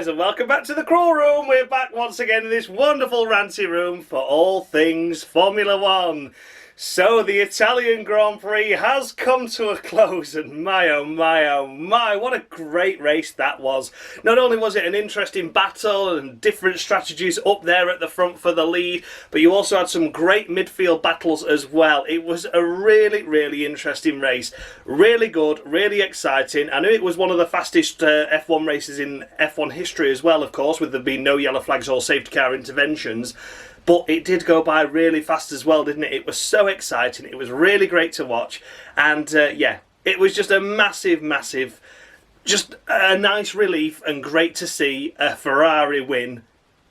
guys, and welcome back to the Crawl Room. We're back once again in this wonderful ranty room for all things Formula One. So the Italian Grand Prix has come to a close, and my oh my oh my, what a great race that was. Not only was it an interesting battle and different strategies up there at the front for the lead, but you also had some great midfield battles as well. It was a really interesting race. Really good, really exciting. I knew it was one of the fastest F1 races in F1 history as well, of course, with there being no yellow flags or safety car interventions. But it did go by really fast as well, didn't it? It was so exciting. It was really great to watch. And yeah, it was just a massive, just a nice relief and great to see a Ferrari win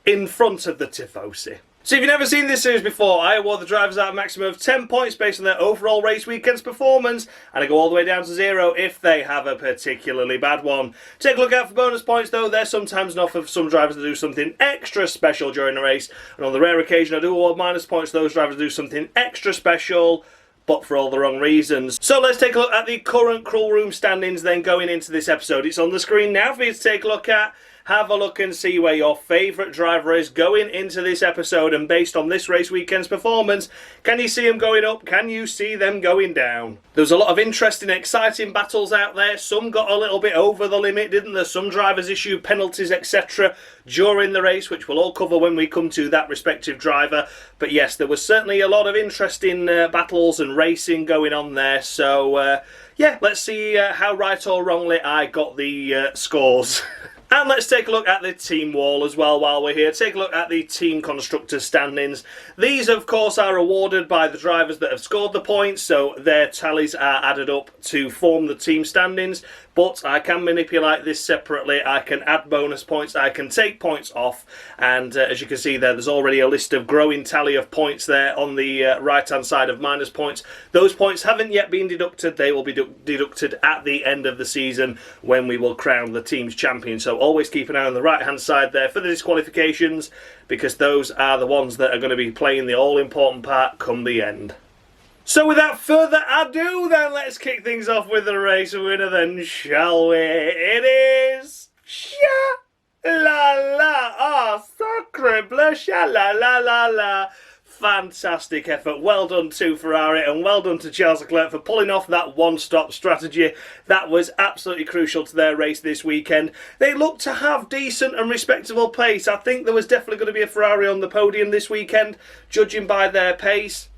in front of the Tifosi. So if you've never seen this series before, I award the drivers out a maximum of 10 points based on their overall race weekend's performance, and I go all the way down to 0 if they have a particularly bad one. Take a look out for bonus points though. They're sometimes enough for some drivers to do something extra special during a race, and on the rare occasion I do award minus points to those drivers to do something extra special, but for all the wrong reasons. So let's take a look at the current Crawl Room standings then going into this episode. It's on the screen now for you to take a look at. Have a look and see where your favourite driver is going into this episode, and based on this race weekend's performance, can you see them going up? Can you see them going down? There was a lot of interesting, exciting battles out there. Some got a little bit over the limit, didn't there? Some drivers issued penalties, etc. during the race, which we'll all cover when we come to that respective driver. But yes, there was certainly a lot of interesting battles and racing going on there. So yeah, let's see how right or wrongly I got the scores. And let's take a look at the team wall as well while we're here. Take a look at the team constructors standings. These, of course, are awarded by the drivers that have scored the points, so their tallies are added up to form the team standings. But I can manipulate this separately. I can add bonus points, I can take points off, and as you can see there's already a list of growing tally of points there on the right-hand side of minus points. Those points haven't yet been deducted. They will be deducted at the end of the season when we will crown the team's champion. So always keep an eye on the right-hand side there for the disqualifications, because those are the ones that are going to be playing the all-important part come the end. So without further ado then, let's kick things off with the race winner then, shall we? It is... Sha-la-la! Ah, sacre bleu, sha-la-la-la-la! Fantastic effort. Well done to Ferrari, and well done to Charles Leclerc for pulling off that one-stop strategy. That was absolutely crucial to their race this weekend. They looked to have decent and respectable pace. I think there was definitely going to be a Ferrari on the podium this weekend, judging by their pace.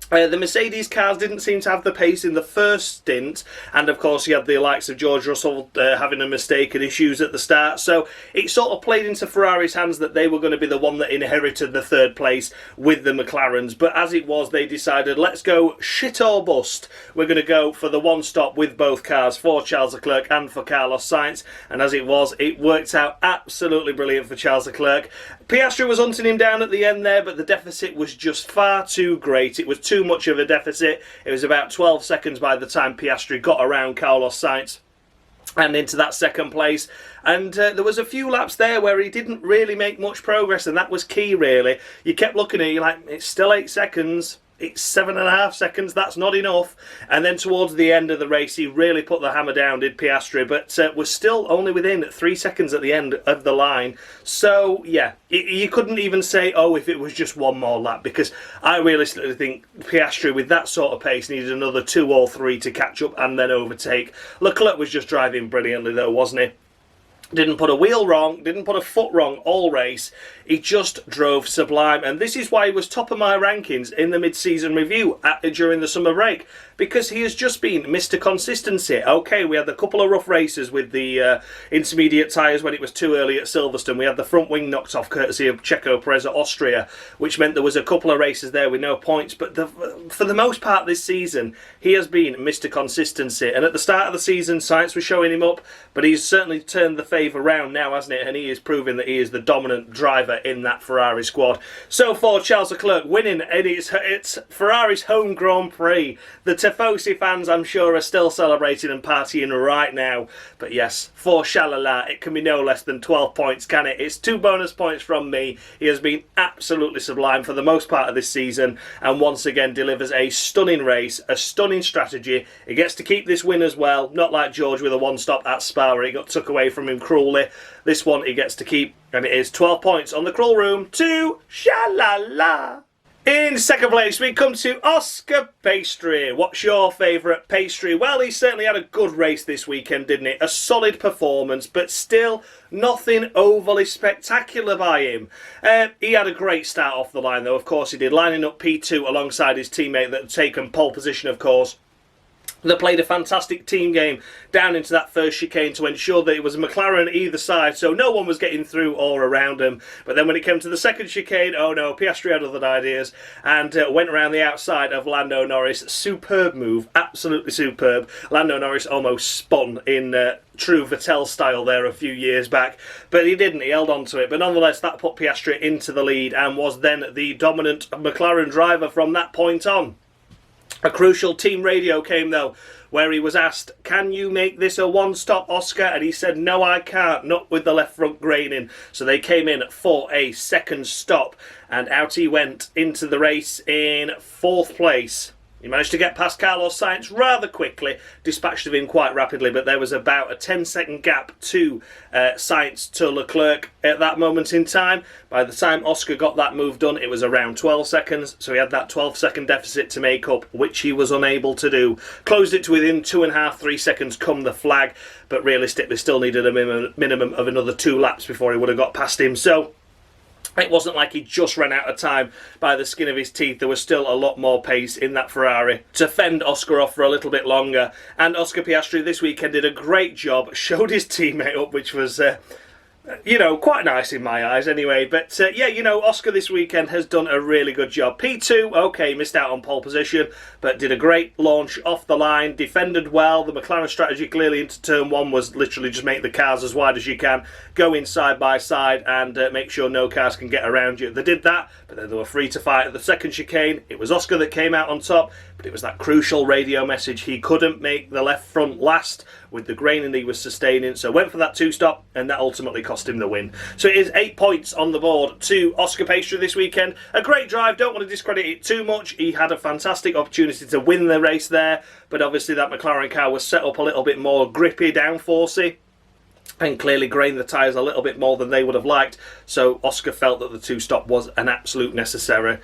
The Mercedes cars didn't seem to have the pace in the first stint, and of course you had the likes of George Russell having a mistake and issues at the start, so it sort of played into Ferrari's hands that they were going to be the one that inherited the third place with the McLarens. But as it was, they decided, let's go shit or bust. We're going to go for the one stop with both cars for Charles Leclerc and for Carlos Sainz, and as it was, it worked out absolutely brilliant for Charles Leclerc. Piastri was hunting him down at the end there, but the deficit was just far too great. It was too much of a deficit. It was about 12 seconds by the time Piastri got around Carlos Sainz and into that second place. And there was a few laps there where he didn't really make much progress, and that was key, really. You kept looking at it, you're like, it's still 8 seconds. It's 7.5 seconds, that's not enough. And then towards the end of the race, he really put the hammer down, did Piastri, but was still only within 3 seconds at the end of the line. So, yeah, you couldn't even say, oh, if it was just one more lap, because I realistically think Piastri, with that sort of pace, needed another 2 or 3 to catch up and then overtake. Leclerc was just driving brilliantly, though, wasn't he? Didn't put a wheel wrong, didn't put a foot wrong all race. He just drove sublime, and this is why he was top of my rankings in the mid-season review during the summer break, because he has just been Mr. Consistency. Okay, we had a couple of rough races with the intermediate tyres when it was too early at Silverstone. We had the front wing knocked off courtesy of Checo Perez at Austria, which meant there was a couple of races there with no points, but for the most part this season, he has been Mr. Consistency. And at the start of the season, Sainz was showing him up, but he's certainly turned the favour round now, hasn't it? And he is proving that he is the dominant driver in that Ferrari squad. So for Charles Leclerc winning, it's Ferrari's home Grand Prix. The Tifosi fans, I'm sure, are still celebrating and partying right now. But yes, for Shalala, it can be no less than 12 points, can it? It's 2 bonus points from me. He has been absolutely sublime for the most part of this season, and once again delivers a stunning race, a stunning strategy. He gets to keep this win as well, not like George with a one-stop at Spa where it got took away from him cruelly. This one he gets to keep, and it is 12 points on the cruel room to Sha-la-la. In second place, we come to Oscar Piastri. What's your favourite pastry? Well, he certainly had a good race this weekend, didn't he? A solid performance, but still nothing overly spectacular by him. He had a great start off the line, though. Of course he did, lining up P2 alongside his teammate that had taken pole position, of course. They played a fantastic team game down into that first chicane to ensure that it was a McLaren either side, so no one was getting through or around them. But then when it came to the second chicane, oh no, Piastri had other ideas and went around the outside of Lando Norris. Superb move, absolutely superb. Lando Norris almost spun in true Vettel style there a few years back, but he didn't, he held on to it. But nonetheless, that put Piastri into the lead and was then the dominant McLaren driver from that point on. A crucial team radio came, though, where he was asked, can you make this a one-stop, Oscar? And he said, no, I can't, not with the left front graining. So they came in for a second stop, and out he went into the race in fourth place. He managed to get past Carlos Sainz rather quickly, dispatched of him quite rapidly, but there was about a 10-second gap to Sainz to Leclerc at that moment in time. By the time Oscar got that move done, it was around 12 seconds, so he had that 12-second deficit to make up, which he was unable to do. Closed it to within 2.5-3 seconds come the flag, but realistically still needed a minimum of another 2 laps before he would have got past him. So it wasn't like he just ran out of time by the skin of his teeth. There was still a lot more pace in that Ferrari to fend Oscar off for a little bit longer. And Oscar Piastri this weekend did a great job, showed his teammate up, which was you know, quite nice in my eyes anyway. But yeah, you know, Oscar this weekend has done a really good job. P2, okay, missed out on pole position, but did a great launch off the line, defended well. The McLaren strategy clearly into turn 1 was literally just make the cars as wide as you can, go in side by side and make sure no cars can get around you. They did that, but then they were free to fight at the second chicane. It was Oscar that came out on top, but it was that crucial radio message. He couldn't make the left front last with the graining he was sustaining, so went for that 2-stop, and that ultimately cost him the win. So it is 8 points on the board to Oscar Piastri this weekend. A great drive, don't want to discredit it too much. He had a fantastic opportunity to win the race there, but obviously that McLaren car was set up a little bit more grippy, downforcey, and clearly grained the tyres a little bit more than they would have liked. So Oscar felt that the 2-stop was an absolute necessary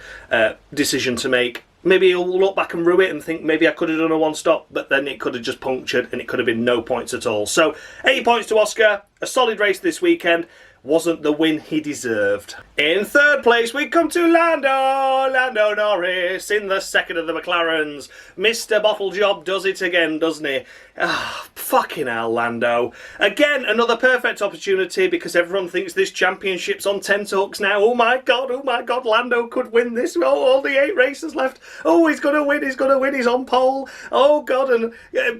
decision to make. Maybe he'll look back and rue it and think maybe I could have done a 1-stop, but then it could have just punctured and it could have been no points at all. So 8 points to Oscar, a solid race this weekend. Wasn't the win he deserved. In third place, we come to Lando Norris in the second of the McLarens. Mr. Bottle Job does it again, doesn't he? Ah, fucking hell, Lando. Again, another perfect opportunity because everyone thinks this championship's on tenterhooks now. Oh my god, Lando could win this. Oh, all the 8 races left. Oh, he's going to win, he's on pole. Oh god, and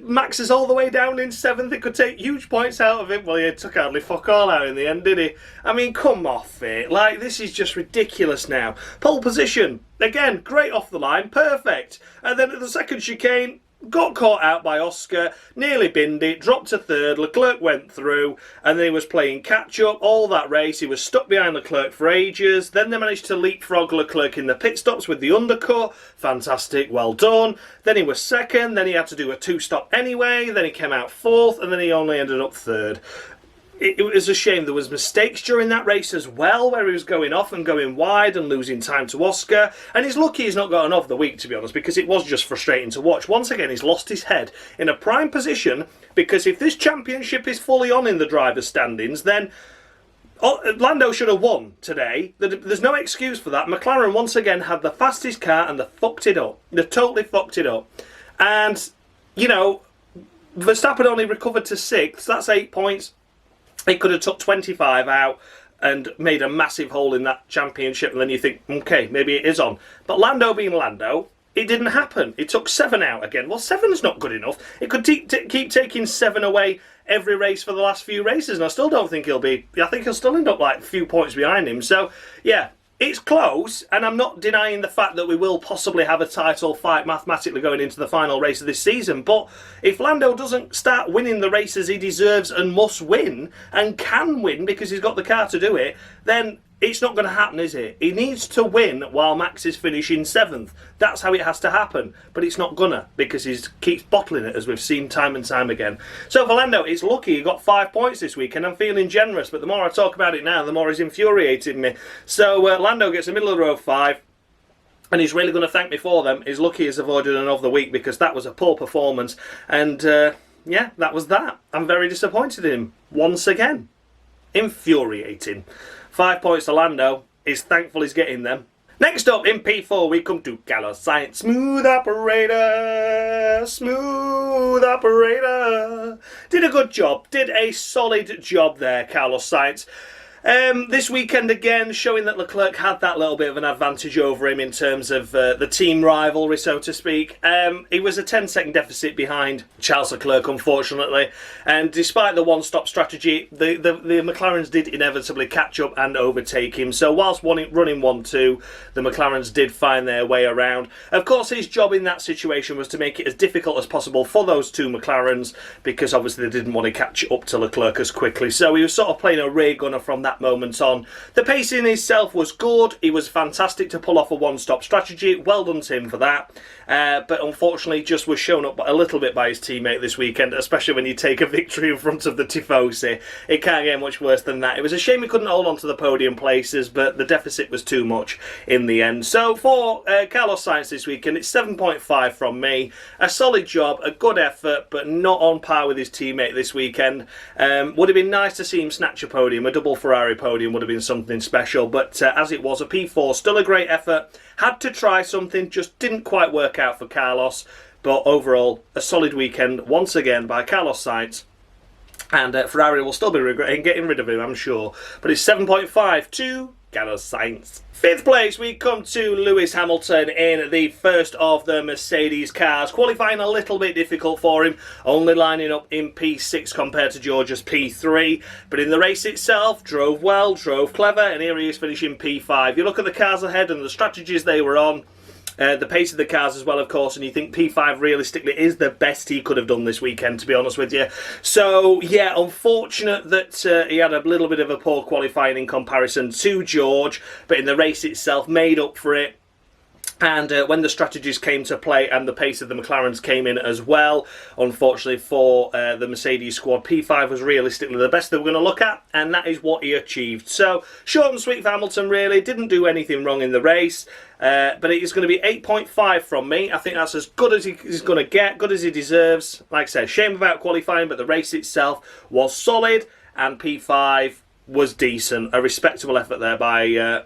Max is all the way down in 7th. It could take huge points out of him. Well, he took hardly fuck all out in the end, did he? I mean, come off it. Like, this is just ridiculous now. Pole position, again, great off the line, perfect. And then at the second chicane, got caught out by Oscar, nearly binned it, dropped to 3rd, Leclerc went through, and then he was playing catch-up all that race. He was stuck behind Leclerc for ages. Then they managed to leapfrog Leclerc in the pit stops with the undercut. Fantastic, well done. Then he was 2nd, then he had to do a 2-stop anyway, then he came out 4th, and then he only ended up 3rd. It was a shame. There was mistakes during that race as well, where he was going off and going wide and losing time to Oscar. And he's lucky he's not got an of the week, to be honest, because it was just frustrating to watch. Once again, he's lost his head in a prime position, because if this championship is fully on in the driver's standings, then Lando should have won today. There's no excuse for that. McLaren once again had the fastest car and they fucked it up. They totally fucked it up. And, you know, Verstappen only recovered to 6th. That's 8 points. He could have took 25 out and made a massive hole in that championship, and then you think, okay, maybe it is on. But Lando being Lando, it didn't happen. It took 7 out again. Well, 7 is not good enough. It could keep taking 7 away every race for the last few races, and I still don't think he'll be... I think he'll still end up like a few points behind him. So, yeah, it's close, and I'm not denying the fact that we will possibly have a title fight mathematically going into the final race of this season. But if Lando doesn't start winning the races he deserves and must win, and can win because he's got the car to do it, then It's not going to happen, is it? He needs to win while Max is finishing 7th. That's how it has to happen. But it's not gonna, because he keeps bottling it, as we've seen time and time again. So for Lando, it's lucky he got 5 points this week, and I'm feeling generous. But the more I talk about it now, the more it's infuriating me. So Lando gets a middle of the row 5. And he's really going to thank me for them. He's lucky he's avoided another of the week, because that was a poor performance. And yeah, that was that. I'm very disappointed in him once again. Infuriating. 5 points to Lando. He's thankful he's getting them. Next up in P4 we come to Carlos Sainz. Smooth operator, smooth operator. Did a good job, did a solid job there, Carlos Sainz. This weekend again, showing that Leclerc had that little bit of an advantage over him in terms of the team rivalry, so to speak. He was a 10-second deficit behind Charles Leclerc, unfortunately, and despite the one-stop strategy, the McLarens did inevitably catch up and overtake him. So whilst running 1-2, the McLarens did find their way around. Of course, his job in that situation was to make it as difficult as possible for those two McLarens, because obviously they didn't want to catch up to Leclerc as quickly. So he was sort of playing a rear gunner from that moment on. The pacing itself was good. He was fantastic to pull off a one-stop strategy. Well done to him for that. But unfortunately just was shown up a little bit by his teammate this weekend, especially when you take a victory in front of the Tifosi. It can't get much worse than that. It was a shame he couldn't hold on to the podium places, but the deficit was too much in the end. So for Carlos Sainz this weekend, it's 7.5 from me. A solid job, a good effort, but not on par with his teammate this weekend. Would have been nice to see him snatch a podium. A double Ferrari podium would have been something special, but as it was, a P4, still a great effort. Had to try something, just didn't quite work out for Carlos, but overall a solid weekend once again by Carlos Sainz, and Ferrari will still be regretting getting rid of him, I'm sure. But it's 7.5 to Carlos Sainz. 5th place we come to Lewis Hamilton in the first of the Mercedes cars. Qualifying a little bit difficult for him, only lining up in P6 compared to Georgia's P3. But in the race itself, drove well, drove clever, and here he is finishing P5. You look at the cars ahead and the strategies they were on, the pace of the cars as well, of course, and you think P5 realistically is the best he could have done this weekend, to be honest with you. So, yeah, unfortunate that he had a little bit of a poor qualifying in comparison to George, but in the race itself made up for it. And when the strategies came to play and the pace of the McLarens came in as well, unfortunately for the Mercedes squad, P5 was realistically the best they were going to look at, and that is what he achieved. So, short and sweet for Hamilton, really. Didn't do anything wrong in the race, but it is going to be 8.5 from me. I think that's as good as he's going to get, good as he deserves. Like I said, shame about qualifying, but the race itself was solid, and P5 was decent. A respectable effort there by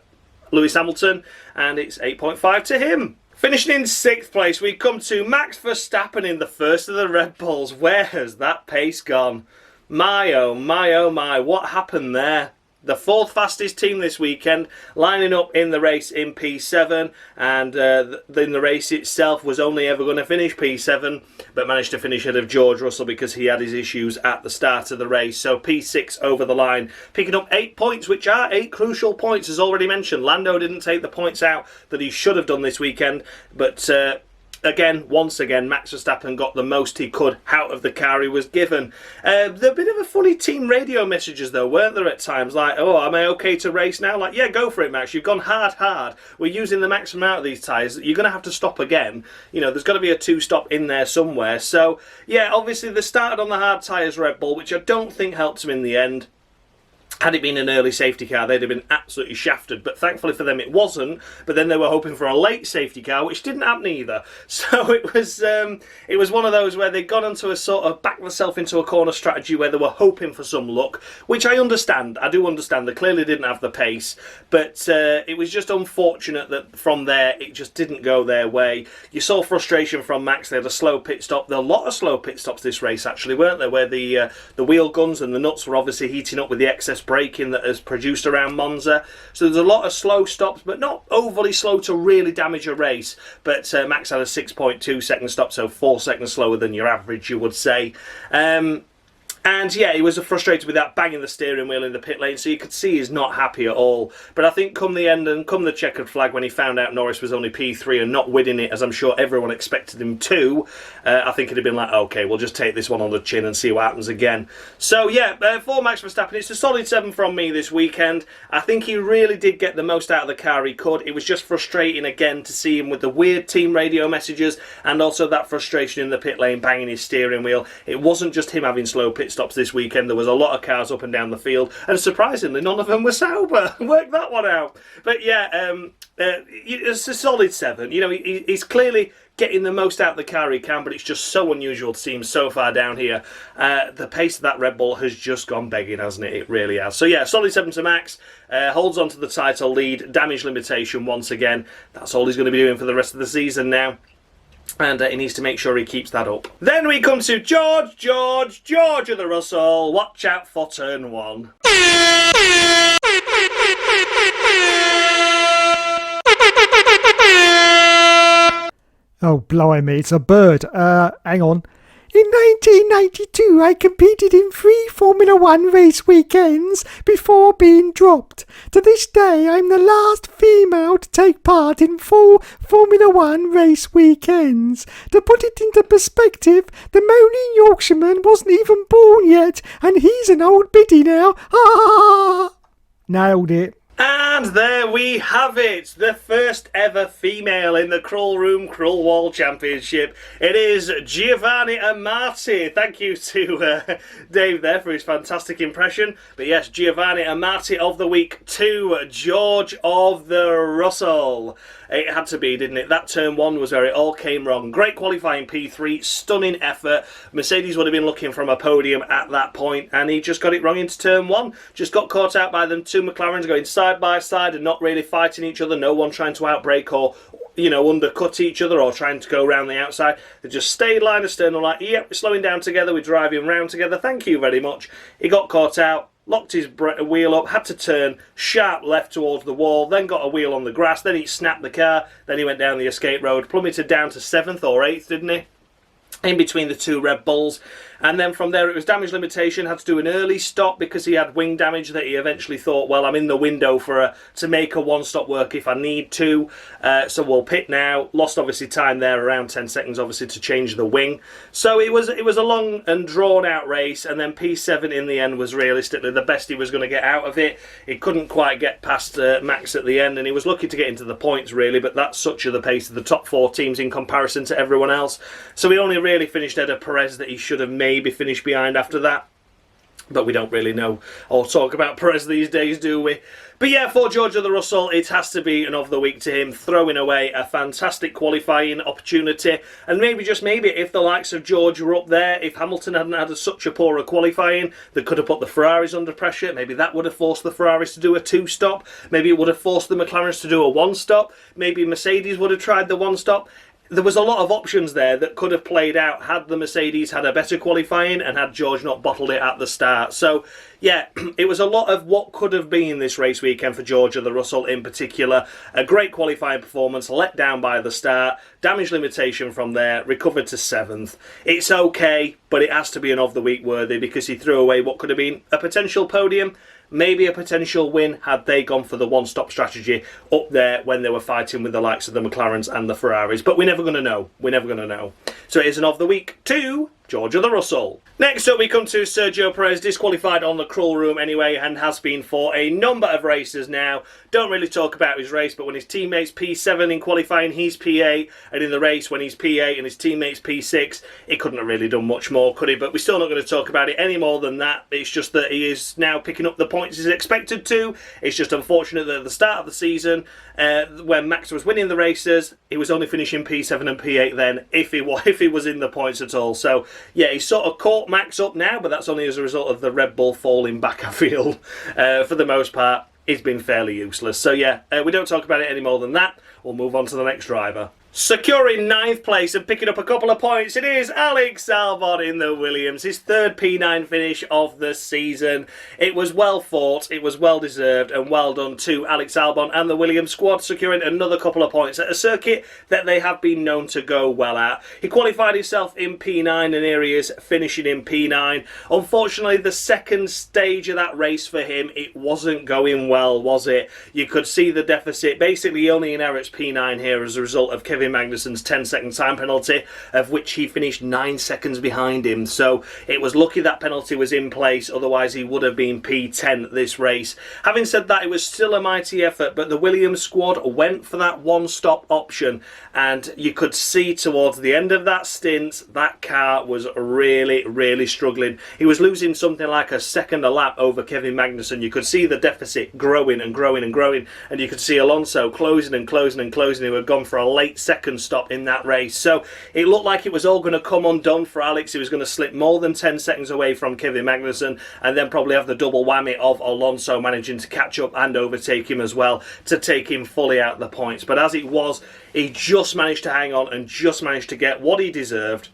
Lewis Hamilton, and it's 8.5 to him. Finishing in 6th place, we come to Max Verstappen in the first of the Red Bulls. Where has that pace gone? My oh my oh my, what happened there? The 4th fastest team this weekend, lining up in the race in P7, and in the race itself was only ever going to finish P7, but managed to finish ahead of George Russell because he had his issues at the start of the race. So P6 over the line, picking up 8 points, which are 8 crucial points, as already mentioned. Lando didn't take the points out that he should have done this weekend, but once again, Max Verstappen got the most he could out of the car he was given. There were a bit of a funny team radio messages though, weren't there, at times? Like, oh, am I okay to race now? Like, yeah, go for it, Max. You've gone hard. We're using the maximum out of these tyres. You're going to have to stop again. You know, there's got to be a 2-stop in there somewhere. So, yeah, obviously they started on the hard tyres, Red Bull, which I don't think helped him in the end. Had it been an early safety car, they'd have been absolutely shafted. But thankfully for them, it wasn't. But then they were hoping for a late safety car, which didn't happen either. So it was one of those where they got onto a sort of back themselves into a corner strategy where they were hoping for some luck, which I understand. I do understand. They clearly didn't have the pace. But it was just unfortunate that from there, it just didn't go their way. You saw frustration from Max. They had a slow pit stop. There were a lot of slow pit stops this race, actually, weren't there? Where the wheel guns and the nuts were obviously heating up with the excess braking that has produced around Monza. So there's a lot of slow stops, but not overly slow to really damage a race. But Max had a 6.2 second stop, so 4 seconds slower than your average, you would say. And yeah, he was frustrated with that, banging the steering wheel in the pit lane, so you could see he's not happy at all. But I think come the end and come the checkered flag, when he found out Norris was only P3 and not winning it, as I'm sure everyone expected him to, I think he'd have been like, okay, we'll just take this one on the chin and see what happens again. So yeah, for Max Verstappen, it's a solid 7 from me this weekend. I think he really did get the most out of the car he could. It was just frustrating again to see him with the weird team radio messages and also that frustration in the pit lane, banging his steering wheel. It wasn't just him having slow pit stops this weekend. There was a lot of cars up and down the field, and surprisingly none of them were sober. Work that one out. But yeah, it's a solid 7. You know, he's clearly getting the most out of the car he can, but it's just so unusual to see him so far down here. The pace of that Red Bull has just gone begging, hasn't it? It really has. So yeah, solid 7 to Max. Holds on to the title lead. Damage limitation once again. That's all he's going to be doing for the rest of the season now. And he needs to make sure he keeps that up. Then we come to George of the Russell. Watch out for turn 1. Oh, blimey, it's a bird. Hang on. In 1992, I competed in 3 Formula 1 race weekends before being dropped. To this day, I'm the last female to take part in 4 Formula 1 race weekends. To put it into perspective, the moaning Yorkshireman wasn't even born yet, and he's an old biddy now. Ah! Nailed it. And there we have it, the first ever female in the Crawl Room Crawl Wall Championship. It is Giovanni Amati. Thank you to Dave there for his fantastic impression. But yes, Giovanni Amati of the week to George of the Russell. It had to be, didn't it? That turn 1 was where it all came wrong. Great qualifying P3, stunning effort. Mercedes would have been looking from a podium at that point, and he just got it wrong into turn 1. Just got caught out by them 2 McLarens going side by side and not really fighting each other. No one trying to outbrake or, you know, undercut each other or trying to go around the outside. They just stayed line astern, like, yep, we're slowing down together, we're driving round together, thank you very much. He got caught out. Locked his wheel up, had to turn sharp left towards the wall, then got a wheel on the grass, then he snapped the car, then he went down the escape road, plummeted down to 7th or 8th, didn't he? In between the 2 Red Bulls. And then from there it was damage limitation, had to do an early stop because he had wing damage that he eventually thought, well, I'm in the window for to make a one-stop work if I need to. So we'll pit now. Lost obviously time there, around 10 seconds obviously to change the wing. So it was a long and drawn-out race, and then P7 in the end was realistically the best he was going to get out of it. He couldn't quite get past Max at the end, and he was lucky to get into the points really, but that's such a the pace of the top 4 teams in comparison to everyone else. So he only really finished ahead of Perez that he should have maybe finished behind after that. But we don't really know or talk about Perez these days, do we? But yeah, for George of the Russell, it has to be an of the week to him, throwing away a fantastic qualifying opportunity. And maybe, just maybe, if the likes of George were up there, if Hamilton hadn't had such a poor qualifying, that could have put the Ferraris under pressure. Maybe that would have forced the Ferraris to do a 2-stop. Maybe it would have forced the McLarens to do a 1-stop. Maybe Mercedes would have tried the 1-stop. There was a lot of options there that could have played out had the Mercedes had a better qualifying and had George not bottled it at the start. So, yeah, it was a lot of what could have been this race weekend for George of the Russell in particular. A great qualifying performance, let down by the start, damage limitation from there, recovered to 7th. It's okay, but it has to be an of the week worthy because he threw away what could have been a potential podium. Maybe a potential win had they gone for the one-stop strategy up there when they were fighting with the likes of the McLarens and the Ferraris. But we're never going to know. We're never going to know. So it is an of the week to George of the Russell. Next up we come to Sergio Perez, disqualified on the Crawl Room anyway, and has been for a number of races now. Don't really talk about his race, but when his teammates P7 in qualifying, he's P8, and in the race when he's P8 and his teammates P6, he couldn't have really done much more, could he? But we're still not going to talk about it any more than that. It's just that he is now picking up the points he's expected to. It's just unfortunate that at the start of the season, when Max was winning the races, he was only finishing P7 and P8 then, if he was in the points at all. So yeah, he's sort of caught Max up now, but that's only as a result of the Red Bull falling back, I feel. For the most part, he's been fairly useless. So yeah, we don't talk about it any more than that. We'll move on to the next driver. Securing ninth place and picking up a couple of points, it is Alex Albon in the Williams, his third P9 finish of the season. It was well fought, it was well deserved, and well done to Alex Albon and the Williams squad, securing another couple of points at a circuit that they have been known to go well at. He qualified himself in P9 and here he is finishing in P9. Unfortunately, the second stage of that race for him, it wasn't going well, was it? You could see the deficit. Basically, he only inherits P9 here as a result of Kevin Magnussen's 10-second time penalty, of which he finished 9 seconds behind him. So it was lucky that penalty was in place, otherwise he would have been P10 this race. Having said that, it was still a mighty effort, but the Williams squad went for that one-stop option, and you could see towards the end of that stint, that car was really struggling. He was losing something like a second a lap over Kevin Magnussen. You could see the deficit growing and growing, and you could see Alonso closing and closing, who had gone for a late second stop in that race. So it looked like it was all going to come undone for Alex. He was going to slip more than 10 seconds away from Kevin Magnussen, and then probably have the double whammy of Alonso managing to catch up and overtake him as well, to take him fully out the points. But as it was, he just managed to hang on and just managed to get what he deserved,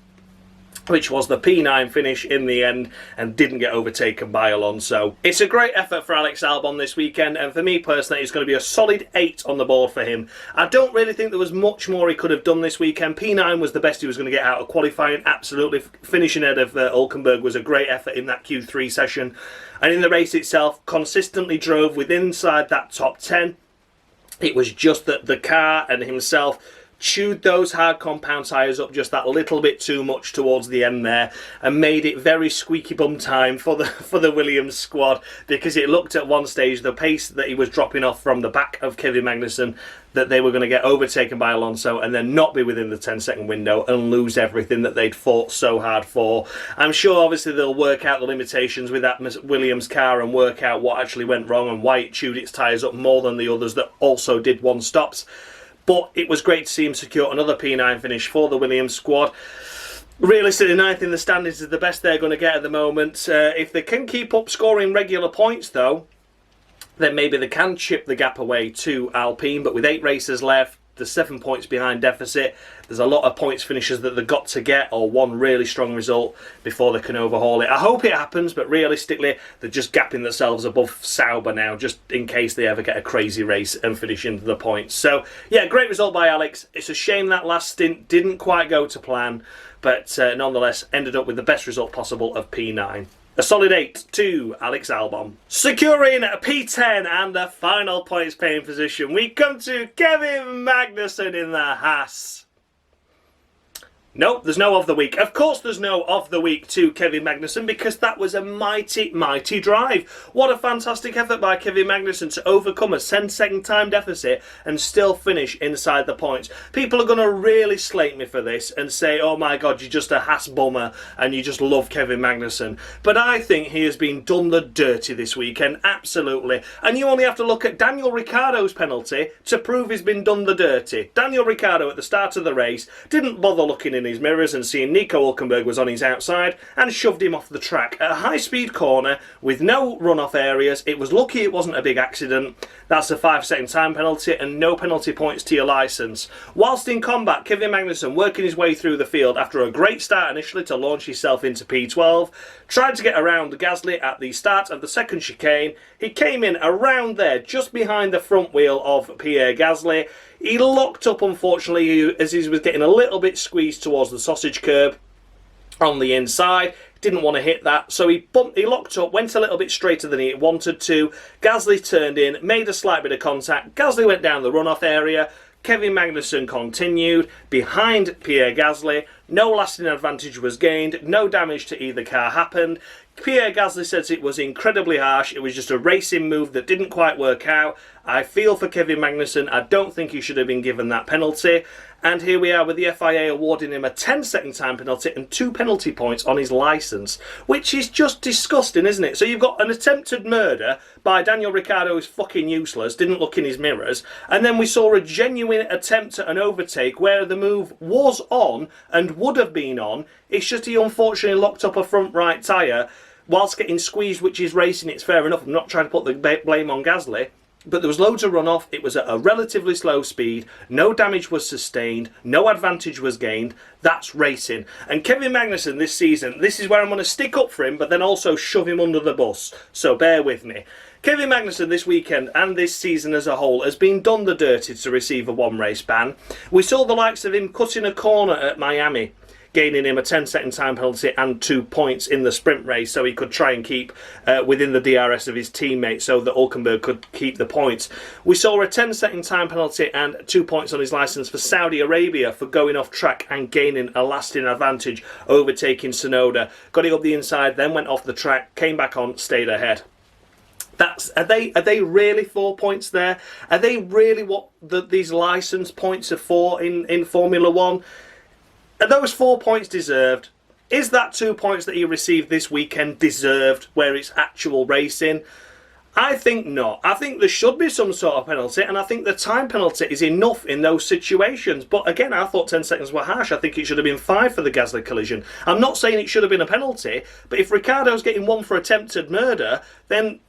which was the P9 finish in the end, and didn't get overtaken by Alonso. It's a great effort for Alex Albon this weekend, and for me personally, it's going to be a solid 8 on the board for him. I don't really think there was much more he could have done this weekend. P9 was the best he was going to get out of qualifying, absolutely. Finishing ahead of Hulkenberg was a great effort in that Q3 session, and in the race itself, consistently drove within inside that top 10. It was just that the car and himself chewed those hard compound tyres up just that little bit too much towards the end there, and made it very squeaky bum time for the Williams squad, because it looked at one stage, the pace that he was dropping off from the back of Kevin Magnussen, that they were going to get overtaken by Alonso and then not be within the 10-second window and lose everything that they'd fought so hard for. I'm sure obviously they'll work out the limitations with that Williams car and work out what actually went wrong and why it chewed its tyres up more than the others that also did one stops. But it was great to see him secure another P9 finish for the Williams squad. Realistically, ninth in the standings is the best they're going to get at the moment. If they can keep up scoring regular points, though, then maybe they can chip the gap away to Alpine. But with 8 races left, the 7 points behind deficit, there's a lot of points finishes that they've got to get, or one really strong result before they can overhaul it. I hope it happens, but realistically, they're just gapping themselves above Sauber now, just in case they ever get a crazy race and finish into the points. So, yeah, great result by Alex. It's a shame that last stint didn't quite go to plan, but nonetheless, ended up with the best result possible of P9. A solid 8 to Alex Albon. Securing a P10 and the final points paying position, we come to Kevin Magnussen in the Haas. Nope, there's no of the week. Of course there's no of the week to Kevin Magnussen, because that was a mighty drive. What a fantastic effort by Kevin Magnussen to overcome a 10-second time deficit and still finish inside the points. People are going to really slate me for this and say, oh my god, you're just a Haas bummer and you just love Kevin Magnussen. But I think he has been done the dirty this weekend, absolutely. And you only have to look at Daniel Ricciardo's penalty to prove he's been done the dirty. Daniel Ricciardo at the start of the race didn't bother looking in his mirrors and seeing Nico Hulkenberg was on his outside and shoved him off the track at a high-speed corner with no runoff areas. It was lucky it wasn't a big accident. That's a 5-second time penalty and no penalty points to your licence. Whilst in combat, Kevin Magnussen, working his way through the field after a great start initially to launch himself into P12, tried to get around Gasly at the start of the second chicane. He came in around there, just behind the front wheel of Pierre Gasly. He locked up, unfortunately, as he was getting a little bit squeezed towards the sausage curb on the inside. Didn't want to hit that, so he locked up, went a little bit straighter than he wanted to. Gasly turned in, made a slight bit of contact. Gasly went down the runoff area. Kevin Magnussen continued behind Pierre Gasly. No lasting advantage was gained. No damage to either car happened. Pierre Gasly says it was incredibly harsh. It was just a racing move that didn't quite work out. I feel for Kevin Magnussen. I don't think he should have been given that penalty. And here we are with the FIA awarding him a 10-second time penalty and 2 penalty points on his licence, which is just disgusting, isn't it? So you've got an attempted murder by Daniel Ricciardo, who's fucking useless, didn't look in his mirrors, and then we saw a genuine attempt at an overtake where the move was on and would have been on. It's just he unfortunately locked up a front right tyre whilst getting squeezed, which is racing. It's fair enough. I'm not trying to put the blame on Gasly. but there was loads of runoff. It was at a relatively slow speed. No damage was sustained. No advantage was gained. That's racing. And Kevin Magnussen this season, this is where I'm going to stick up for him, but then also shove him under the bus. So bear with me. Kevin Magnussen this weekend and this season as a whole has been done the dirty to receive a one-race ban. We saw the likes of him cutting a corner at Miami, gaining him a 10-second time penalty and 2 points in the sprint race so he could try and keep within the DRS of his teammate so that Hulkenberg could keep the points. We saw a 10-second time penalty and 2 points on his licence for Saudi Arabia for going off track and gaining a lasting advantage, overtaking Tsunoda. Got it up the inside, then went off the track, came back on, stayed ahead. Are they really 4 points there? Are they really what these licence points are for in Formula 1? Are those 4 points deserved? Is that 2 points that he received this weekend deserved where it's actual racing? I think not. I think there should be some sort of penalty, and I think the time penalty is enough in those situations. But again, I thought 10 seconds were harsh. I think it should have been 5 for the Gasly collision. I'm not saying it should have been a penalty, but if Ricciardo's getting 1 for attempted murder, then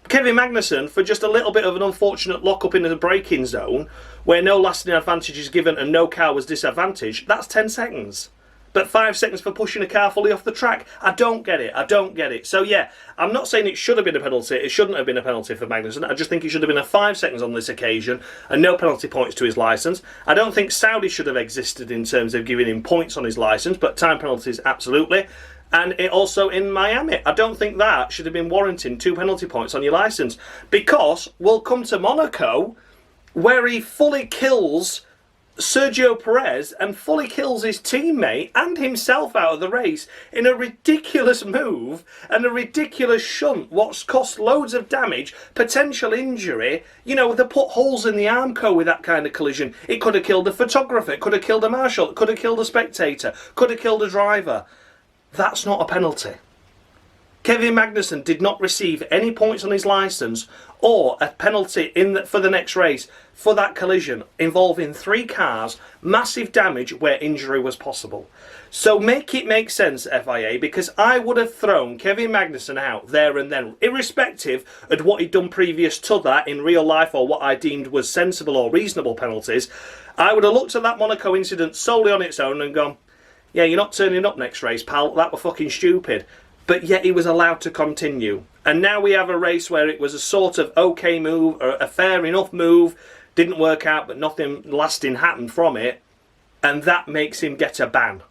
Kevin Magnussen, for just a little bit of an unfortunate lock-up in the braking zone, where no lasting advantage is given and no car was disadvantaged, that's 10 seconds. But 5 seconds for pushing a car fully off the track, I don't get it, I don't get it. So yeah, I'm not saying it should have been a penalty, it shouldn't have been a penalty for Magnussen, I just think it should have been a 5 seconds on this occasion, and no penalty points to his licence. I don't think Saudi should have existed in terms of giving him points on his licence, but time penalties, absolutely. And it also in Miami. I don't think that should have been warranting 2 penalty points on your licence. Because we'll come to Monaco, where he fully kills Sergio Perez and fully kills his teammate and himself out of the race in a ridiculous move and a ridiculous shunt, what's cost loads of damage, potential injury. You know, they put holes in the Armco with that kind of collision. It could have killed a photographer, it could have killed a marshal, it could have killed a spectator, could have killed a driver. That's not a penalty. Kevin Magnussen did not receive any points on his licence or a penalty for the next race for that collision involving 3 cars, massive damage where injury was possible. So make it make sense, FIA, because I would have thrown Kevin Magnussen out there and then, irrespective of what he'd done previous to that in real life or what I deemed was sensible or reasonable penalties. I would have looked at that Monaco incident solely on its own and gone, yeah, you're not turning up next race, pal. That were fucking stupid. But yet he was allowed to continue. And now we have a race where it was a sort of okay move, or a fair enough move. Didn't work out, but nothing lasting happened from it. And that makes him get a ban.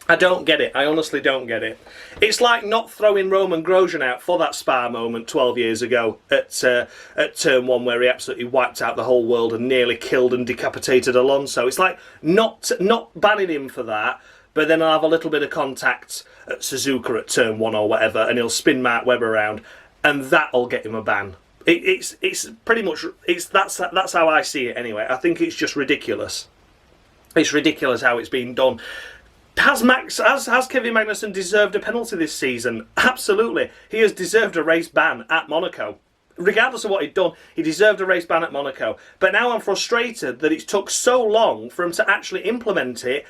I don't get it. I honestly don't get it. It's like not throwing Roman Grosjean out for that Spa moment 12 years ago at Turn 1 where he absolutely wiped out the whole world and nearly killed and decapitated Alonso. It's like not banning him for that, but then I'll have a little bit of contact at Suzuka at Turn 1 or whatever, and he'll spin Mark Webber around, and that'll get him a ban. It's pretty much that's how I see it anyway. I think it's just ridiculous. It's ridiculous how it's been done. Has Kevin Magnussen deserved a penalty this season? Absolutely. He has deserved a race ban at Monaco. Regardless of what he'd done, he deserved a race ban at Monaco. But now I'm frustrated that it took so long for him to actually implement it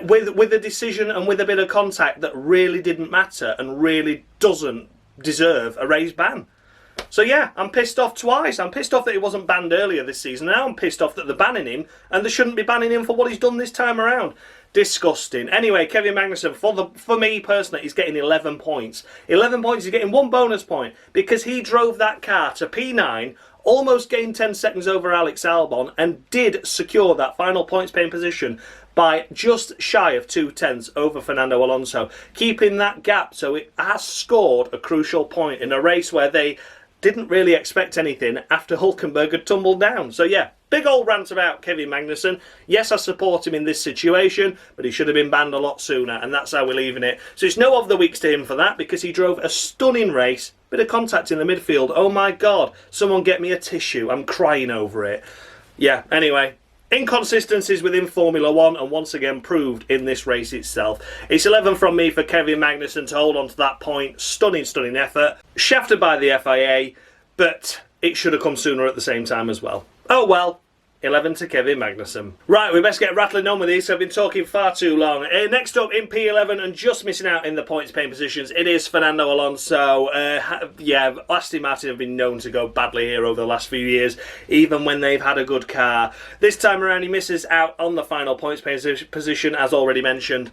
with a decision and with a bit of contact that really didn't matter and really doesn't deserve a race ban. So yeah, I'm pissed off twice. I'm pissed off that he wasn't banned earlier this season. Now I'm pissed off that they're banning him, and they shouldn't be banning him for what he's done this time around. Disgusting. Anyway, Kevin Magnussen, for me personally, he's getting 11 points. 11 points, he's getting 1 bonus point because he drove that car to P9, almost gained 10 seconds over Alex Albon, and did secure that final points paying position by just shy of 2/10 over Fernando Alonso, keeping that gap. So it has scored a crucial point in a race where they didn't really expect anything after Hulkenberg had tumbled down. So yeah, big old rant about Kevin Magnussen. Yes, I support him in this situation, but he should have been banned a lot sooner, and that's how we're leaving it. So it's no of the weeks to him for that, because he drove a stunning race. Bit of contact in the midfield. Oh my God, someone get me a tissue. I'm crying over it. Yeah, anyway. Inconsistencies within Formula 1, and once again proved in this race itself. It's 11 from me for Kevin Magnussen to hold on to that point. Stunning, stunning effort. Shafted by the FIA, but it should have come sooner at the same time as well. Oh well, 11 to Kevin Magnussen. Right, we best get rattling on with these. I've been talking far too long. Next up in P11 and just missing out in the points paying positions, it is Fernando Alonso. Aston Martin have been known to go badly here over the last few years, even when they've had a good car. This time around, he misses out on the final points paying position, as already mentioned,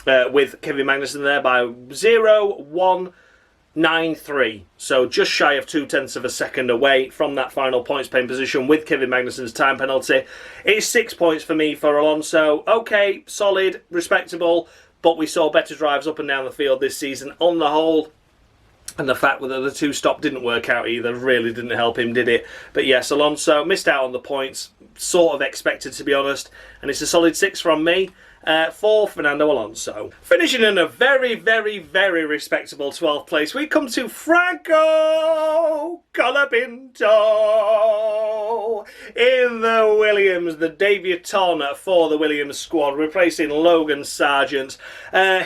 with Kevin Magnussen there by 0.193, so just shy of 0.2 of a second away from that final points paying position with Kevin Magnussen's time penalty. It's 6 points for me for Alonso. Okay, solid, respectable, but we saw better drives up and down the field this season on the whole. And the fact that the two stop didn't work out either really didn't help him, did it? But yes, Alonso missed out on the points, sort of expected to be honest, and it's a solid 6 from me. For Fernando Alonso. Finishing in a very, very, very respectable 12th place, we come to Franco Colapinto in the Williams, the debutant for the Williams squad, replacing Logan Sargent.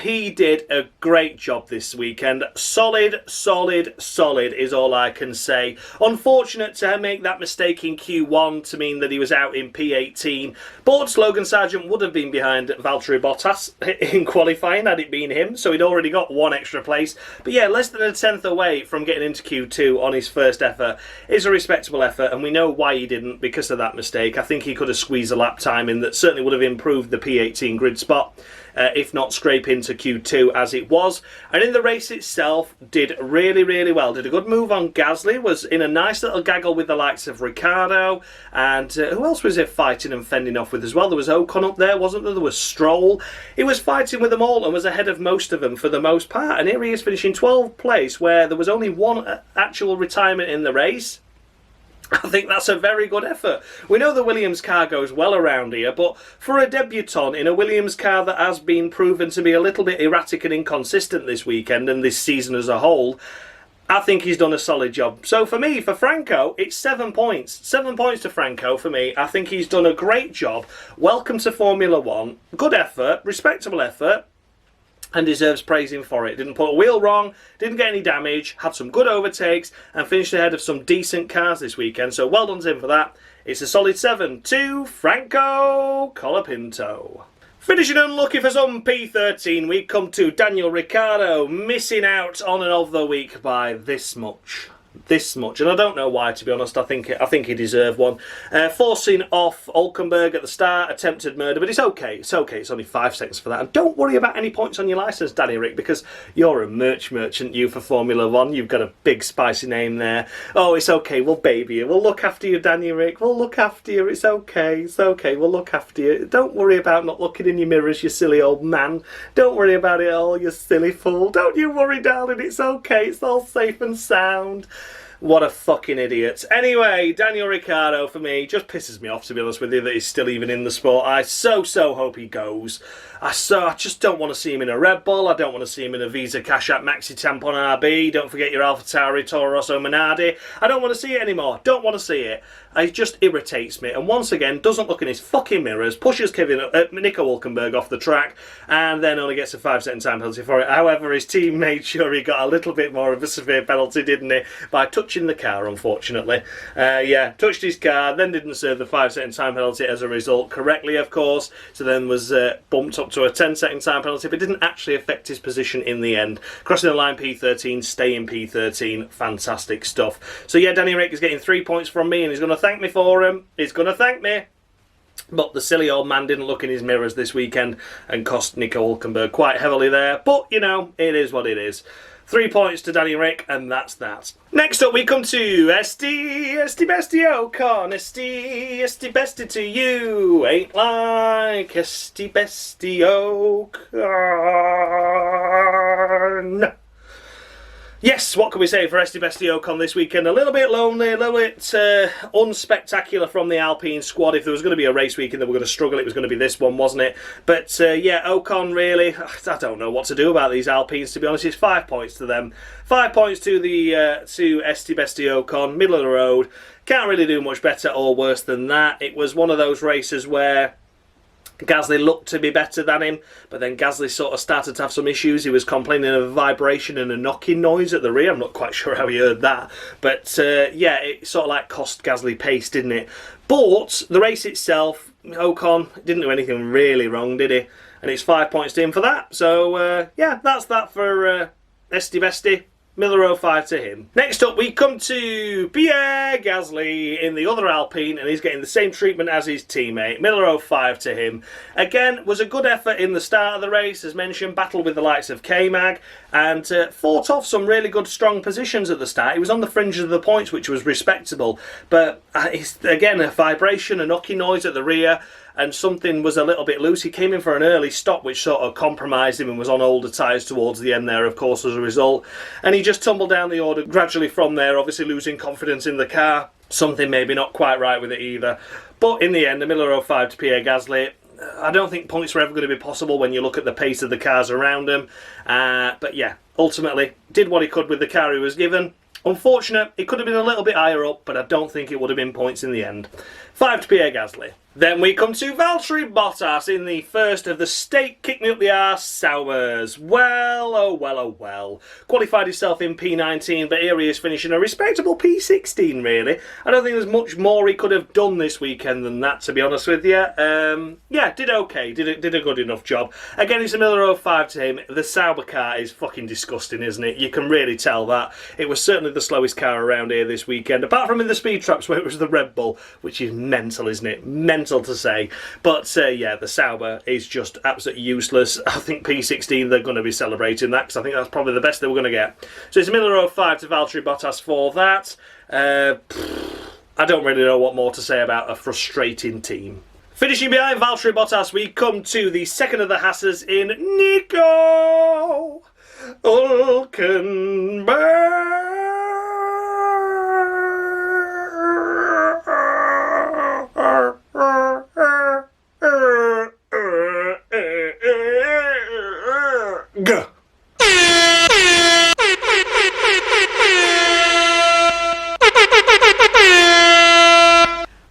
He did a great job this weekend. Solid, solid, solid is all I can say. Unfortunate to make that mistake in Q1 to mean that he was out in P18, but Logan Sargent would have been behind Valtteri Bottas in qualifying had it been him, so he'd already got one extra place. But yeah, less than a tenth away from getting into Q2 on his first effort is a respectable effort, and we know why he didn't because of that mistake. I think he could have squeezed a lap time in that certainly would have improved the P18 grid spot, if not scrape into Q2 as it was. And in the race itself, did really, really well. Did a good move on Gasly, was in a nice little gaggle with the likes of Ricciardo, and who else was it fighting and fending off with as well? There was Ocon up there, wasn't there? There was Stroll. He was fighting with them all and was ahead of most of them for the most part. And here he is finishing 12th place, where there was only one actual retirement in the race. I think that's a very good effort. We know the Williams car goes well around here, but for a debutant in a Williams car that has been proven to be a little bit erratic and inconsistent this weekend and this season as a whole, I think he's done a solid job. So for me, for Franco, it's 7 points. 7 points to Franco for me. I think he's done a great job. Welcome to Formula One. Good effort, respectable effort, and deserves praising for it. Didn't put a wheel wrong, didn't get any damage, had some good overtakes, and finished ahead of some decent cars this weekend. So well done to him for that. It's a solid 7 to Franco Colapinto. Finishing unlucky for some P13, we come to Daniel Ricciardo, missing out on and of the week by this much. And I don't know why, to be honest. I think he deserved one. Forcing off Hulkenberg at the start, attempted murder, but it's okay. It's only 5 seconds for that. And don't worry about any points on your licence, Danny Rick, because you're a merchant, you, for Formula One. You've got a big spicy name there. Oh, it's okay. We'll baby you. We'll look after you, Danny Rick. We'll look after you. It's okay. We'll look after you. Don't worry about not looking in your mirrors, you silly old man. Don't worry about it all, you silly fool. Don't you worry, darling. It's okay. It's all safe and sound. What a fucking idiot. Anyway, Daniel Ricciardo, for me, just pisses me off, to be honest with you, that he's still even in the sport. I so hope he goes. I just don't want to see him in a Red Bull. I don't want to see him in a Visa Cash App Maxi Tampon RB. Don't forget your AlphaTauri Toro Rosso Minardi. I don't want to see it anymore. Don't want to see it. It just irritates me. And once again, doesn't look in his fucking mirrors, pushes Nico Hulkenberg off the track, and then only gets a 5-second time penalty for it. However, his team made sure he got a little bit more of a severe penalty, didn't he? By touching the car, unfortunately. Touched his car, then didn't serve the 5-second time penalty as a result correctly, of course. So then was bumped up to a 10-second time penalty, but didn't actually affect his position in the end. Crossing the line P13, staying P13, fantastic stuff. So yeah, Danny Rick is getting 3 points from me, and he's going to thank me for him. He's going to thank me. But the silly old man didn't look in his mirrors this weekend and cost Nico Hulkenberg quite heavily there. But, you know, it is what it is. 3 points to Danny Rick, and that's that. Next up, we come to Esti Bestie Ocon. Esti Bestie to you. Ain't like Esti Bestie Ocon. Yes, what can we say for Esti Bestie Ocon this weekend? A little bit lonely, a little bit unspectacular from the Alpine squad. If there was going to be a race weekend that we're going to struggle, it was going to be this one, wasn't it? But yeah, Ocon really, I don't know what to do about these Alpines, to be honest. It's 5 points to them. 5 points to the to Esti Bestie Ocon, middle of the road. Can't really do much better or worse than that. It was one of those races where Gasly looked to be better than him, but then Gasly sort of started to have some issues. He was complaining of a vibration and a knocking noise at the rear. I'm not quite sure how he heard that. But yeah, it sort of like cost Gasly pace, didn't it? But the race itself, Ocon didn't do anything really wrong, did he? And it's 5 points to him for that. So yeah, that's that for Esty Bestie. Miller 05 to him. Next up, we come to Pierre Gasly in the other Alpine, and he's getting the same treatment as his teammate. Miller 05 to him. Again, was a good effort in the start of the race, as mentioned, battled with the likes of K-Mag, and fought off some really good, strong positions at the start. He was on the fringes of the points, which was respectable, but it's, again, a vibration, a knocking noise at the rear, and something was a little bit loose. He came in for an early stop, which sort of compromised him and was on older tyres towards the end there, of course, as a result. And he just tumbled down the order gradually from there, obviously losing confidence in the car. Something maybe not quite right with it either. But in the end, the Miller 05 to Pierre Gasly. I don't think points were ever going to be possible when you look at the pace of the cars around him. But yeah, ultimately, did what he could with the car he was given. Unfortunate, it could have been a little bit higher up, but I don't think it would have been points in the end. 5 to Pierre Gasly. Then we come to Valtteri Bottas in the first of the steak kick me up the arse Saubers. Well, oh well, oh well. Qualified himself in P19, but here he is finishing a respectable P16, really. I don't think there's much more he could have done this weekend than that, to be honest with you. Yeah, did okay. Did a good enough job. Again, it's a Miller 05 to him. The Sauber car is fucking disgusting, isn't it? You can really tell that. It was certainly the slowest car around here this weekend, apart from in the speed traps where it was the Red Bull, which is mental, isn't it? Mental to say. But yeah, the Sauber is just absolutely useless. I think P16 they're going to be celebrating that, because I think that's probably the best they were going to get. So it's a Miller 05 to Valtteri Bottas for that. I don't really know what more to say about a frustrating team. Finishing behind Valtteri Bottas, we come to the second of the Haasers in Nico Hulkenberg.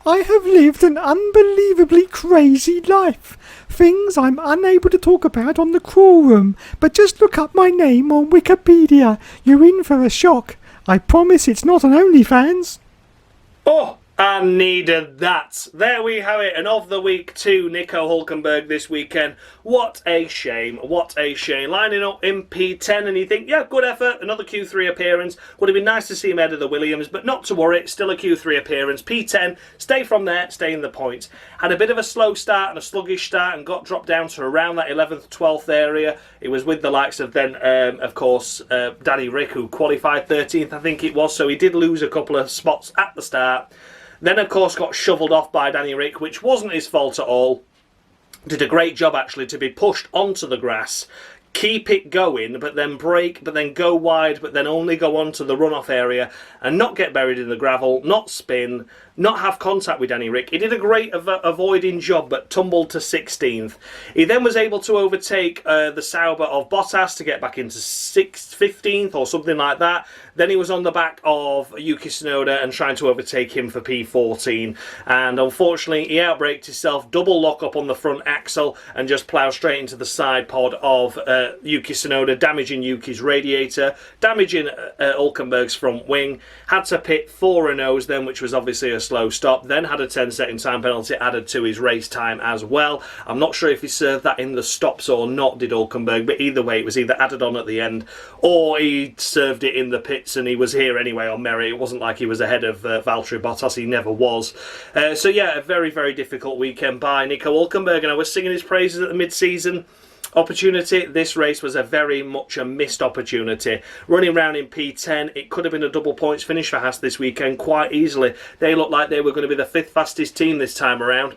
I have lived an unbelievably crazy life. Things I'm unable to talk about on the crawl room, but just look up my name on Wikipedia. You're in for a shock. I promise it's not an OnlyFans. Oh! I needed that. There we have it. And of the week to Nico Hulkenberg this weekend. What a shame. What a shame. Lining up in P10 and you think, yeah, good effort. Another Q3 appearance. Would have been nice to see him ahead of the Williams, but not to worry. Still a Q3 appearance. P10. Stay from there. Stay in the points. Had a bit of a slow start and a sluggish start and got dropped down to around that 11th, 12th area. It was with the likes of then, of course, Danny Rick, who qualified 13th, I think it was. So he did lose a couple of spots at the start. Then, of course, got shoveled off by Danny Rick, which wasn't his fault at all. Did a great job, actually, to be pushed onto the grass, keep it going, but then brake, but then go wide, but then only go onto the runoff area and not get buried in the gravel, not spin, not have contact with Danny Rick. He did a great avoiding job, but tumbled to 16th. He then was able to overtake the Sauber of Bottas to get back into 15th or something like that. Then he was on the back of Yuki Tsunoda and trying to overtake him for P14. And unfortunately, he outbraked himself, double lock up on the front axle, and just ploughed straight into the side pod of Yuki Tsunoda, damaging Yuki's radiator, damaging Hulkenberg's front wing. Had to pit 4 Renaults then, which was obviously a slow stop. Then had a 10-second time penalty added to his race time as well. I'm not sure if he served that in the stops or not, did Hulkenberg, but either way, it was either added on at the end or he served it in the pits and he was here anyway on merit. It wasn't like he was ahead of Valtteri Bottas. He never was. So yeah, a very, very difficult weekend by Nico Hulkenberg, and I was singing his praises at the mid-season opportunity. This race was a very much a missed opportunity. Running around in P10, it could have been a double points finish for Haas this weekend quite easily. They looked like they were going to be the 5th fastest team this time around.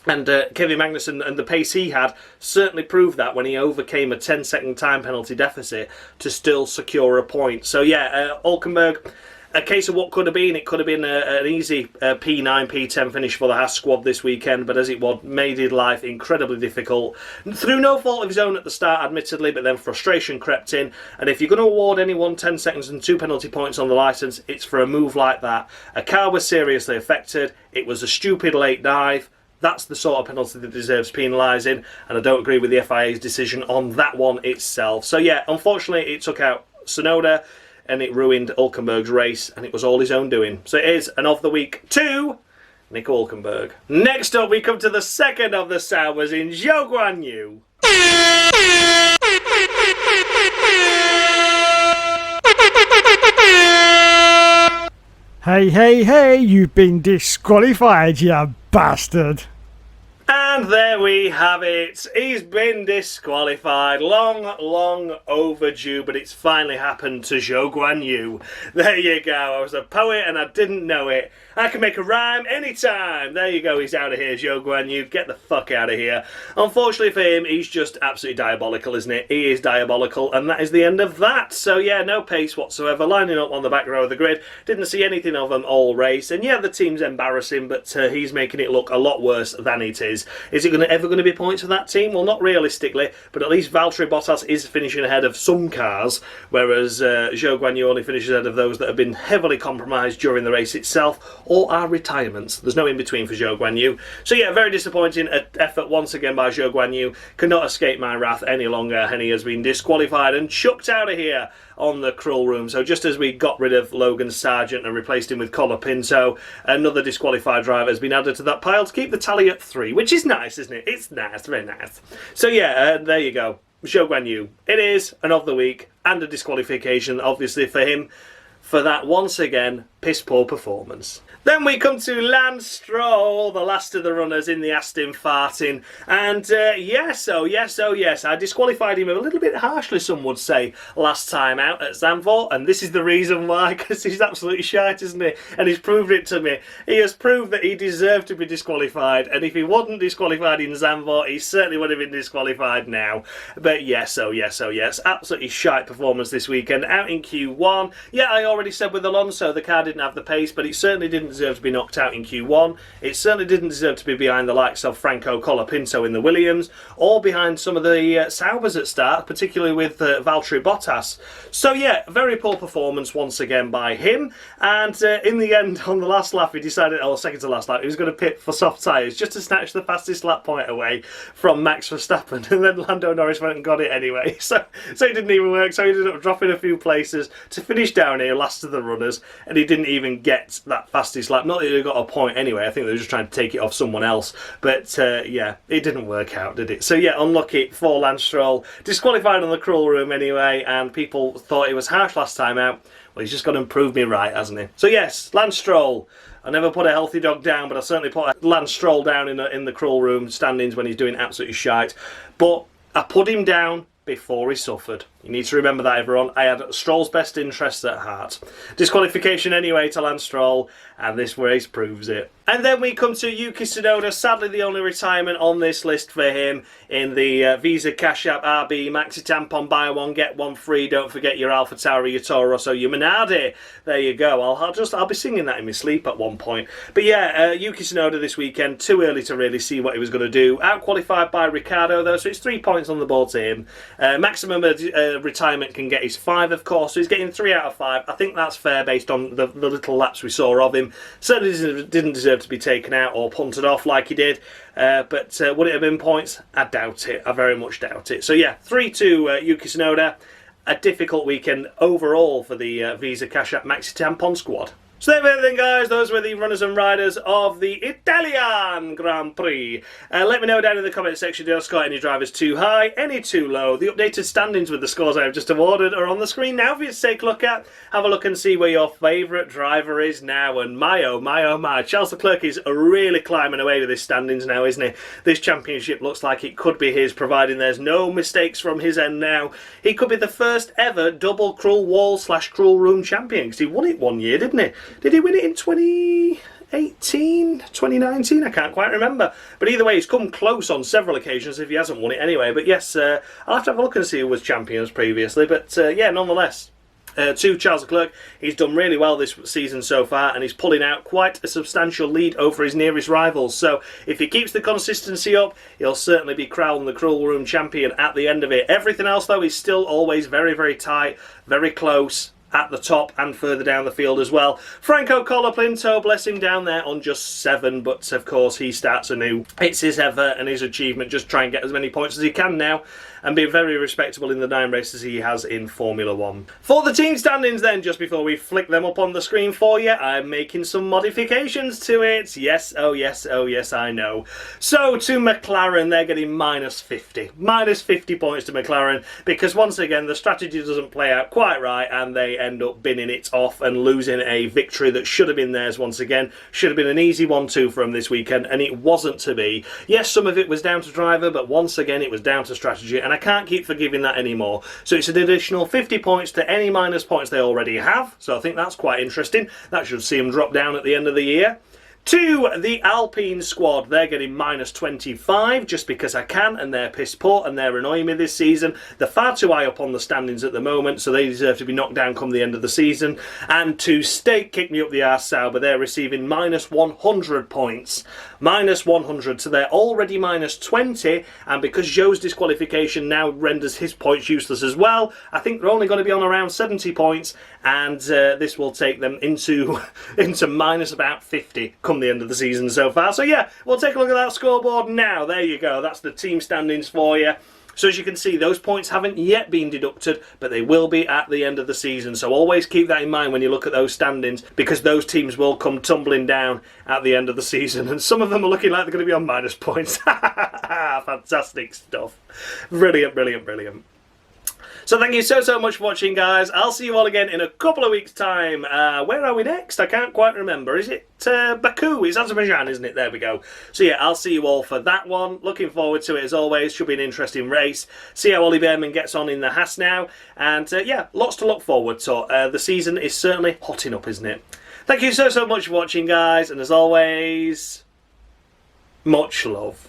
And Kevin Magnussen and the pace he had certainly proved that when he overcame a 10-second time penalty deficit to still secure a point. So yeah, Hulkenberg, a case of what could have been. It could have been an easy P9, P10 finish for the Haas squad this weekend, but as it was, made his life incredibly difficult. Through no fault of his own at the start, admittedly, but then frustration crept in. And if you're going to award anyone 10 seconds and 2 penalty points on the licence, it's for a move like that. A car was seriously affected. It was a stupid late dive. that's the sort of penalty that deserves penalising, and I don't agree with the FIA's decision on that one itself. So yeah, unfortunately it took out Tsunoda and it ruined Hulkenberg's race, and it was all his own doing. So it is an of the week to Nico Hulkenberg. Next up we come to the second of the Saubers in Zhou Guanyu. Hey, hey, hey, you've been disqualified, you bastard. And there we have it. He's been disqualified. Long overdue, but it's finally happened to Zhou Guanyu. There you go. I was a poet and I didn't know it. I can make a rhyme anytime. There you go. He's out of here, Zhou Guanyu. Get the fuck out of here. Unfortunately for him, he's just absolutely diabolical, isn't it? He is diabolical, and that is the end of that. So yeah, no pace whatsoever. Lining up on the back row of the grid. Didn't see anything of him all race. And yeah, the team's embarrassing, but he's making it look a lot worse than it is. Is it ever going to be points for that team? Well, not realistically, but at least Valtteri Bottas is finishing ahead of some cars, whereas Zhou Guanyu only finishes ahead of those that have been heavily compromised during the race itself, or are retirements. There's no in-between for Zhou Guanyu. So yeah, very disappointing effort once again by Zhou Guanyu. Cannot escape my wrath any longer, and he has been disqualified and chucked out of here on the cruel room. So just as we got rid of Logan Sargent and replaced him with Colapinto, another disqualified driver has been added to that pile to keep the tally at 3, which is nice, isn't it? It's nice, very nice. So yeah, there you go. Zhou Guanyu. It is an of the week and a disqualification, obviously, for him for that, once again, piss-poor performance. Then we come to Lance Stroll, the last of the runners in the Aston Martin. And yes, I disqualified him a little bit harshly, some would say, last time out at Zandvoort. And this is the reason why, because he's absolutely shite, isn't he? And he's proved it to me. He has proved that he deserved to be disqualified. And if he wasn't disqualified in Zandvoort, he certainly would have been disqualified now. But yes, absolutely shite performance this weekend. Out in Q1. Yeah, I already said with Alonso, the car didn't have the pace, but it certainly didn't deserve to be knocked out in Q1. It certainly didn't deserve to be behind the likes of Franco Colapinto in the Williams, or behind some of the Saubers at start, particularly with Valtteri Bottas. So yeah, very poor performance once again by him. And in the end, on the last lap, he decided, or second to last lap, he was going to pit for soft tyres just to snatch the fastest lap point away from Max Verstappen. And then Lando Norris went and got it anyway. So it didn't even work. So he ended up dropping a few places to finish down here, last of the runners, and he didn't even get that fastest lap. Not that he got a point anyway, I think they were just trying to take it off someone else. But yeah, it didn't work out, did it? So yeah, unlucky for Lance Stroll. Disqualified on the cruel room anyway, and people thought he was harsh last time out. Well, he's just got to prove me right, hasn't he? So yes, Lance Stroll. I never put a healthy dog down, but I certainly put a Lance Stroll down in the cruel room standings when he's doing absolutely shite. But I put him down before he suffered. You need to remember that, everyone. I had Stroll's best interests at heart. Disqualification anyway to Lance Stroll, and this race proves it. And then we come to Yuki Tsunoda, sadly the only retirement on this list for him in the Visa Cash App RB Maxi Tampon buy one get one free. Don't forget your Alpha Tauri, your Toro Rosso, your Minardi. There you go. I'll be singing that in my sleep at one point. But yeah, Yuki Tsunoda this weekend, too early to really see what he was going to do. Out qualified by Ricciardo though, so it's 3 points on the board to him. Maximum retirement can get his 5, of course, so he's getting 3 out of 5. I think that's fair based on the little laps we saw of him. Certainly didn't deserve to be taken out or punted off like he did, but would it have been points? I doubt it. I very much doubt it. So yeah, 3-2 Yuki Tsunoda. A difficult weekend overall for the Visa Cash App Maxi Tampon squad. So there we have it, guys. Those were the runners and riders of the Italian Grand Prix. Let me know down in the comment section, did I score any drivers too high, any too low? The updated standings with the scores I have just awarded are on the screen now for you to take a look at. Have a look and see where your favourite driver is now. And my oh my, Charles Leclerc is really climbing away with his standings now, isn't he? This championship looks like it could be his, providing there's no mistakes from his end now. He could be the first ever double cruel wall/cruel room champion, because he won it one year, didn't he? Did he win it in 2018, 2019? I can't quite remember. But either way, he's come close on several occasions if he hasn't won it anyway. But yes, I'll have to have a look and see who was champions previously. But yeah, nonetheless, to Charles Leclerc, he's done really well this season so far, and he's pulling out quite a substantial lead over his nearest rivals. So if he keeps the consistency up, he'll certainly be crowned the Cruel Room champion at the end of it. Everything else, though, is still always very, very tight, very close. at the top and further down the field as well. Franco Colapinto, bless him, down there on just 7, but of course he starts anew. It's his effort and his achievement, just try and get as many points as he can now and be very respectable in the 9 races he has in Formula 1. For the team standings then, just before we flick them up on the screen for you, I'm making some modifications to it. Yes, oh yes, oh yes, I know. So to McLaren, they're getting minus 50. Minus 50 points to McLaren, because once again the strategy doesn't play out quite right and they end up binning it off and losing a victory that should have been theirs once again. Should have been an easy 1-2 for them this weekend, and it wasn't to be. Yes, some of it was down to driver, but once again it was down to strategy, and I can't keep forgiving that anymore. So it's an additional 50 points to any minus points they already have, so I think that's quite interesting. That should see them drop down at the end of the year. To the Alpine squad, they're getting minus 25 just because I can, and they're piss poor and they're annoying me this season. They're far too high up on the standings at the moment, so they deserve to be knocked down come the end of the season. And to Stake Kick Me Up the Arse Sauber, they're receiving minus 100 points. Minus 100, so they're already minus 20, and because Zhou's disqualification now renders his points useless as well, I think they're only going to be on around 70 points, and this will take them into minus about 50 come the end of the season so far. So yeah, we'll take a look at that scoreboard now. There you go, that's the team standings for you. So as you can see, those points haven't yet been deducted, but they will be at the end of the season. So always keep that in mind when you look at those standings, because those teams will come tumbling down at the end of the season, and some of them are looking like they're going to be on minus points. Fantastic stuff. Brilliant, brilliant, brilliant. So thank you so much for watching, guys. I'll see you all again in a couple of weeks' time. Where are we next? I can't quite remember. Is it Baku? It's Azerbaijan, isn't it? There we go. So yeah, I'll see you all for that one. Looking forward to it as always. Should be an interesting race. See how Ollie Behrman gets on in the Haas now. And yeah, lots to look forward to. The season is certainly hotting up, isn't it? Thank you so much for watching, guys. And as always, much love.